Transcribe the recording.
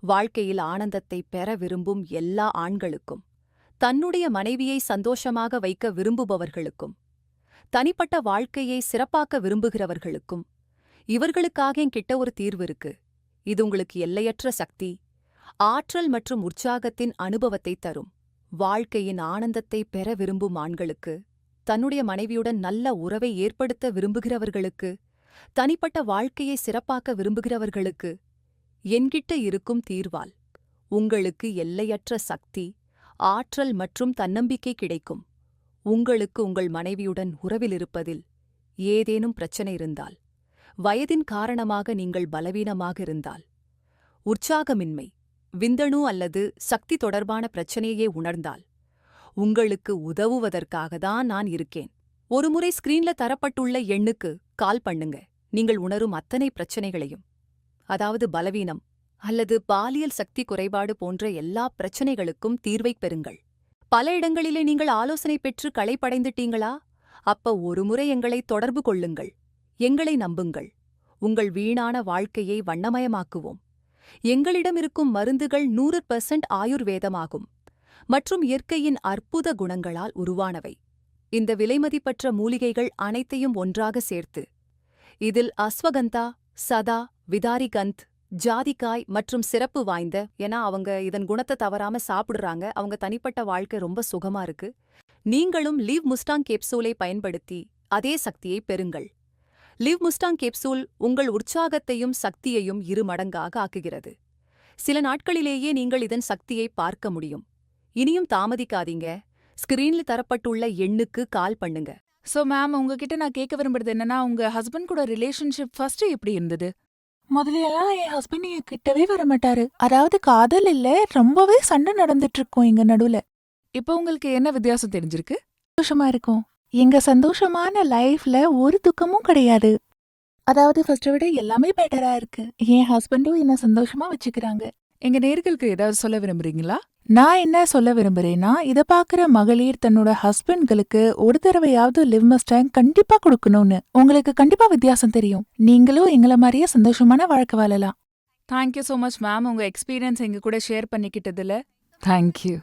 வாழ்க்கையில் ஆனந்தத்தை பெற விரும்பும் எல்லா ஆண்களுக்கும், தன்னுடைய மனைவியை சந்தோஷமாக வைக்க விரும்புபவர்களுக்கும், தனிப்பட்ட வாழ்க்கையை சிறப்பாக்க விரும்புகிறவர்களுக்கும், இவர்களுக்காக என்கிட்ட ஒரு தீர்வு இருக்கு. இது உங்களுக்கு எல்லையற்ற சக்தி, ஆற்றல் மற்றும் உற்சாகத்தின் அனுபவத்தை தரும். வாழ்க்கையின் ஆனந்தத்தை பெற விரும்பும் ஆண்களுக்கு, தன்னுடைய மனைவியுடன் நல்ல உறவை ஏற்படுத்த விரும்புகிறவர்களுக்கு, தனிப்பட்ட வாழ்க்கையை சிறப்பாக்க விரும்புகிறவர்களுக்கு என்கிட்ட இருக்கும் தீர்வால் உங்களுக்கு எல்லையற்ற சக்தி, ஆற்றல் மற்றும் தன்னம்பிக்கை கிடைக்கும். உங்களுக்கு உங்கள் மனைவியுடன் உறவில் இருப்பதில் ஏதேனும் பிரச்சனை இருந்தால், வயதின் காரணமாக நீங்கள் பலவீனமாக இருந்தால், உற்சாகமின்மை, விந்தணு அல்லது சக்தி தொடர்பான பிரச்சனையே உணர்ந்தால், உங்களுக்கு உதவுவதற்காகத்தான் நான் இருக்கேன். ஒருமுறை ஸ்கிரீன்ல தரப்பட்டுள்ள எண்ணுக்கு கால் பண்ணுங்க. நீங்கள் உணரும் அத்தனை பிரச்சனைகளையும், அதாவது பலவீனம் அல்லது பாலியல் சக்தி குறைபாடு போன்ற எல்லா பிரச்சனைகளுக்கும் தீர்வைப் பெறுங்கள். பல இடங்களிலே நீங்கள் ஆலோசனை பெற்று களைப்படைந்துட்டீங்களா? அப்ப ஒருமுறை எங்களை தொடர்பு கொள்ளுங்கள். எங்களை நம்புங்கள். உங்கள் வீணான வாழ்க்கையை வண்ணமயமாக்குவோம். எங்களிடம் இருக்கும் மருந்துகள் 100% ஆயுர்வேதமாகும் மற்றும் இயற்கையின் அற்புத குணங்களால் உருவானவை. இந்த விலைமதிப்பற்ற மூலிகைகள் அனைத்தையும் ஒன்றாக சேர்த்து, இதில் அஸ்வகந்தா, சதா, விதாரிகந்த், ஜாதிக்காய் மற்றும் சிறப்பு வாய்ந்த, ஏன்னா அவங்க இதன் குணத்தை தவறாம சாப்பிடுறாங்க, அவங்க தனிப்பட்ட வாழ்க்கை ரொம்ப சுகமா இருக்கு. நீங்களும் லீவ் முஸ்டாங் கேப்சூலை பயன்படுத்தி அதே சக்தியை பெறுங்கள். லீவ் முஸ்டாங் கேப்சூல் உங்கள் உற்சாகத்தையும் சக்தியையும் 2 மடங்காக ஆக்குகிறது. சில நாட்களிலேயே நீங்கள் இதன் சக்தியை பார்க்க முடியும். இனியும் தாமதிக்காதீங்க. ஸ்கிரீன்ல தரப்பட்டுள்ள எண்ணுக்கு கால் பண்ணுங்க. சோ மேம், உங்ககிட்ட நான் கேட்க விரும்புறது என்னன்னா, உங்க ஹஸ்பண்ட் கூட ரிலேஷன்ஷிப் ஃபர்ஸ்ட் எப்படி இருந்தது? முதலையெல்லாம் என் ஹஸ்பண்ட் என் கிட்டவே வரமாட்டாரு. அதாவது காதல் இல்ல, ரொம்பவே சண்டை நடந்துட்டு இருக்கோம் எங்க நடுவுல. இப்போ உங்களுக்கு என்ன வித்தியாசம் தெரிஞ்சிருக்கு? சந்தோஷமா இருக்கும். எங்க சந்தோஷமான லைஃப்ல ஒரு துக்கமும் கிடையாது. அதாவது ஃபர்ஸ்ட விட எல்லாமே பெட்டரா இருக்கு. என் ஹஸ்பண்டும் என்ன சந்தோஷமா வச்சுக்கிறாங்க. எங்க நேயர்களுக்கு ஏதாவது சொல்ல விரும்புறீங்களா? நான் என்ன சொல்ல விரும்புறேன்னா, இத பாக்குற மகளிர் தன்னோட ஹஸ்பண்ட்களுக்கு ஒரு தடவையாவது லிவ் மஸ்டாங் கண்டிப்பா கொடுக்கணும்னு. உங்களுக்கு கண்டிப்பா வித்தியாசம் தெரியும். நீங்களும் எங்கள மாதிரியே சந்தோஷமான வாழ்க்கை வாழலாம். தேங்க்யூ ஸோ மச் மேம், உங்க எக்ஸ்பீரியன்ஸ் எங்க கூட ஷேர் பண்ணிக்கிட்டதுல. தேங்க்யூ.